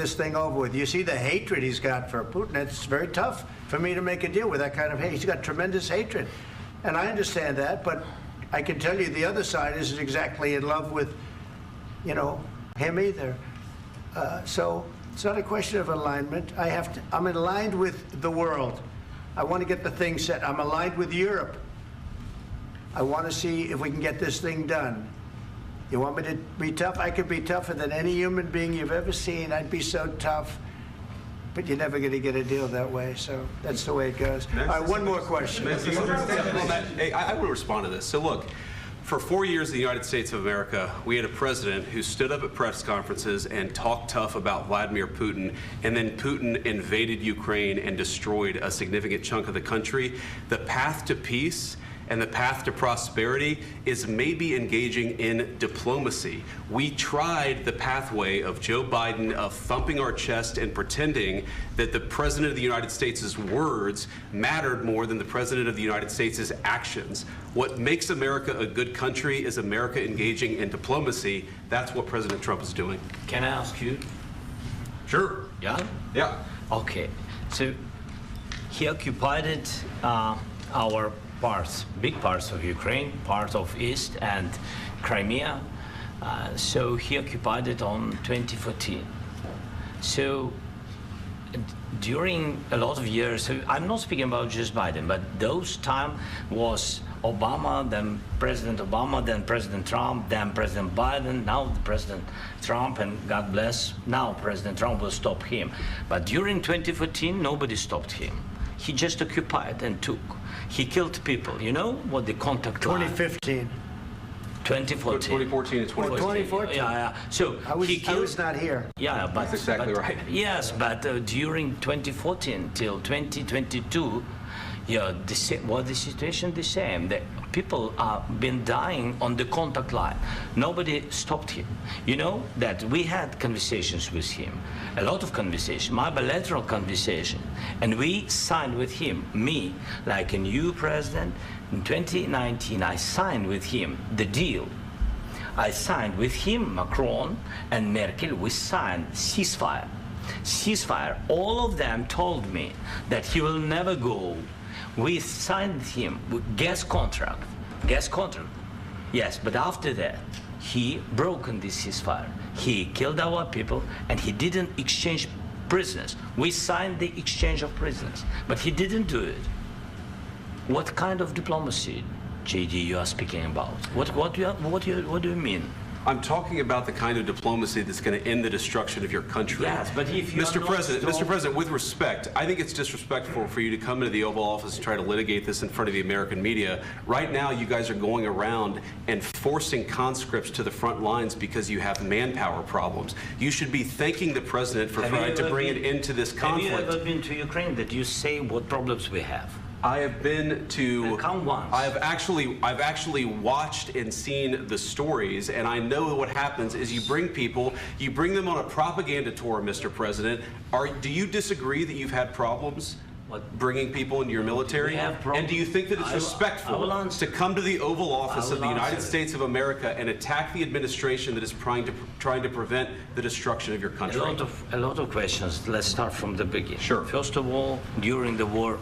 this thing over with. You see the hatred he's got for Putin. It's very tough for me to make a deal with that kind of hate. He's got tremendous hatred. And I understand that, but I can tell you the other side isn't exactly in love with, you know, him either. So it's not a question of alignment. I'm aligned with the world. I want to get the thing set. I'm aligned with Europe. I want to see if we can get this thing done. You want me to be tough? I could be tougher than any human being you've ever seen. I'd be so tough. But you're never going to get a deal that way, so that's the way it goes. All right, one more question. Hey, I want to respond to this. So look, for 4 years in the United States of America, we had a president who stood up at press conferences and talked tough about Vladimir Putin, and then Putin invaded Ukraine and destroyed a significant chunk of the country. The path to peace and the path to prosperity is maybe engaging in diplomacy. We tried the pathway of Joe Biden of thumping our chest and pretending that the President of the United States' words mattered more than the President of the United States' actions. What makes America a good country is America engaging in diplomacy. That's what President Trump is doing. Can I ask you? Sure. Yeah? Yeah. Okay. So he occupied our parts, big parts of Ukraine, part of East and Crimea. So he occupied it on 2014. So during a lot of years, so I'm not speaking about just Biden, but those time was Obama, then President Obama, then President Trump, then President Biden, now President Trump, and God bless, now President Trump will stop him. But during 2014, nobody stopped him. He just occupied and took. He killed people. You know what the contact line? 2015. 2014. 2014 and 2015. 2014. Yeah. So I was not here. Yeah, but that's exactly right. Yes, but during 2014 till 2022, yeah, the situation the same. The people have been dying on the contact line. Nobody stopped him. You know that we had conversations with him, a lot of conversation, my bilateral conversation, and we signed with him, me, like a new president. In 2019, I signed with him the deal. I signed with him, Macron and Merkel, we signed ceasefire. Ceasefire, all of them told me that he will never go. We signed him with gas contract, yes, but after that, he broken this ceasefire. He killed our people and he didn't exchange prisoners. We signed the exchange of prisoners, but he didn't do it. What kind of diplomacy, JD, you are speaking about? What do you mean? I'm talking about the kind of diplomacy that's going to end the destruction of your country. Yes, but if you Mr. President, with respect, I think it's disrespectful for you to come into the Oval Office and try to litigate this in front of the American media. Right now, you guys are going around and forcing conscripts to the front lines because you have manpower problems. You should be thanking the President for trying to bring an end to this conflict. Have you ever been to Ukraine that you say what problems we have? I have been to. Count once. I've actually watched and seen the stories, and I know what happens is you bring them on a propaganda tour, Mr. President. Do you disagree that you've had problems bringing people into your military? And do you think that it's respectful to come to the Oval Office of the United States of America and attack the administration that is trying to prevent the destruction of your country? A lot of questions. Let's start from the beginning. Sure. First of all, during the war,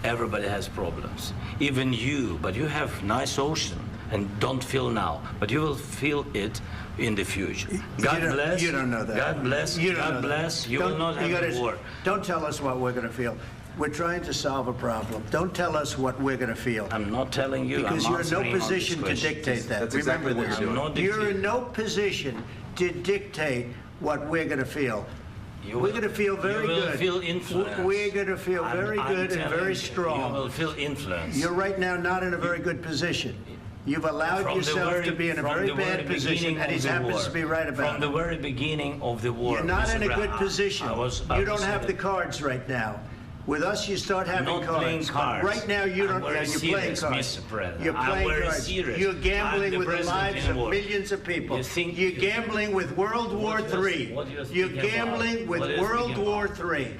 everybody has problems, even you, but you have nice ocean and don't feel now, but you will feel it in the future. God bless. You don't know that. God bless. God bless. You will not have a war. Don't tell us what we're going to feel. We're trying to solve a problem. Don't tell us what we're going to feel. I'm not telling you. Because you're in no position to dictate that. That's exactly what you're doing. You're in no position to dictate what we're going to feel. We're going to feel very good. You will feel influence. We're going to feel very good and very strong. You will feel influence. You're right now not in a very good position. You've allowed yourself to be in a very bad position, and he happens to be right about it. From the very beginning of the war. You're not in a good position. You don't have the cards right now. With us, you start having cards. Right now, you don't. You're playing cards. You're playing cards. You're gambling with the lives of millions of people. You're gambling with World War III. You're gambling with World War III.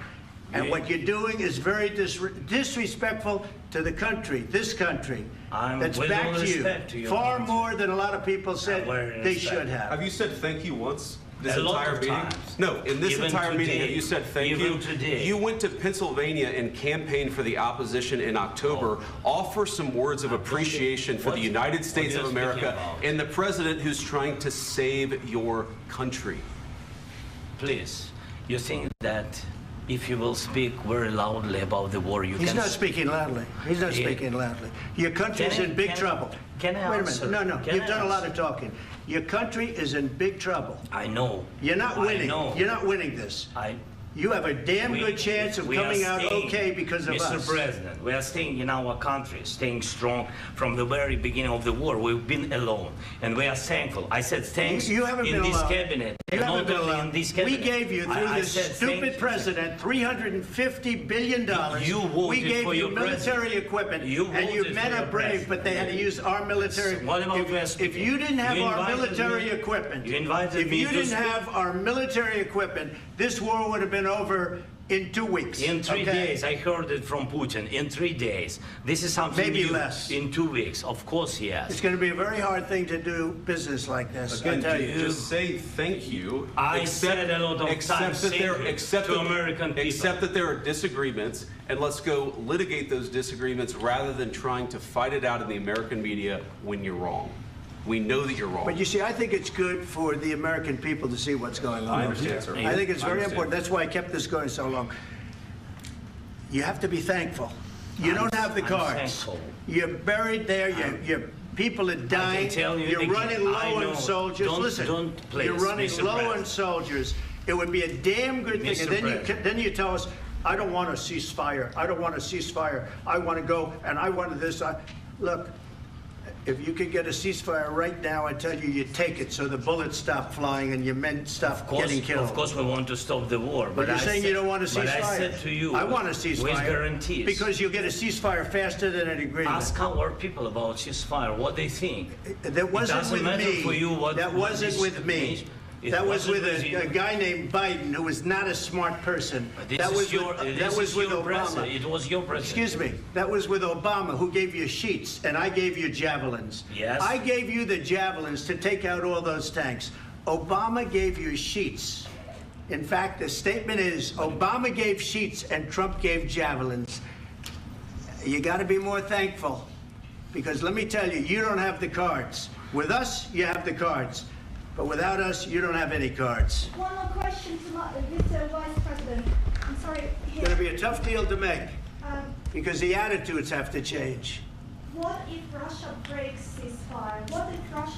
And what you're doing is very disrespectful to the country, this country, that's back to you, far more than a lot of people said they should have. Have you said thank you once? this A lot entire of meeting? times. No, in this Even entire meeting, today. have you said thank Even you? today. You went to Pennsylvania and campaigned for the opposition in October. Offer some words of appreciation for the United States of America and the president who's trying to save your country. Please, you think that if you will speak very loudly about the war, you He's can... not speaking loudly. He's not Yeah. speaking loudly. Your country's Can I- in big can I- trouble. can I Wait a answer? minute. No, Can you've I done a lot answer? of talking. Your country is in big trouble. I know. You're not winning. I know. You're not winning this. You have a damn good chance of we are coming out staying- okay because of Mr. us. President, we are staying in our country, staying strong from the very beginning of the war. We've been alone, and we are thankful. I said thanks You haven't in been this alone. cabinet. You and haven't not been only alone. in this We cabinet. gave you, through I this said stupid thank you. president, $350 billion. You voted we gave for you your military president. equipment, You and you voted men for are your brave, president. but they had to use our military. What about If you didn't have You our invited military me- equipment, you invited if me you to didn't speak. have our military equipment, this war would have been over in 2 weeks. In 3 okay? days, I heard it from Putin. In 3 days, this is something Maybe new. less. In 2 weeks, of course, It's yes. going to be a very hard thing to do business like this. I Again, tell you. just say thank you. I said a lot of accept times that thank there, you accept to that- American people. Accept that there are disagreements, and let's go litigate those disagreements rather than trying to fight it out in the American media when you're wrong. We know that you're wrong. But you see, I think it's good for the American people to see what's going on. I understand, sir. I think it's I very understand. important. That's why I kept this going so long. You have to be thankful. You don't have the I'm cards. thankful. You're buried there. Your people are dying. tell you You're again, running low I know. on soldiers. Don't- Listen, don't, please, you're running Mr. low on President. soldiers. It would be a damn good thing. Mr. And then President. then you tell us, I don't want a ceasefire. I don't want a ceasefire. I want to go and I want this. Look. If you could get a ceasefire right now, I tell you, you take it so the bullets stop flying and your men stop getting killed. Of course, we want to stop the war. But you're I saying said- you don't want a ceasefire. But I said to you, I want a ceasefire. with guarantees. Because you'll get a ceasefire faster than an agreement. Ask our people about ceasefire, what they think. That wasn't doesn't with matter me. for you what- That what wasn't this with me. means. It That was wasn't with with you. a guy named Biden, who was not a smart person. This That is was your, with, this that was is with your Obama. president. It was your president. Excuse me. That was with Obama, who gave you sheets, and I gave you javelins. Yes. I gave you the javelins to take out all those tanks. Obama gave you sheets. In fact, the statement is Obama gave sheets and Trump gave javelins. You got to be more thankful, because let me tell you, you don't have the cards. With us, you have the cards. But without us, you don't have any cards. One more question to Mr. Vice President. I'm sorry. It's going to be a tough deal to make, Um, because the attitudes have to change. what if Russia breaks ceasefire? What if Russia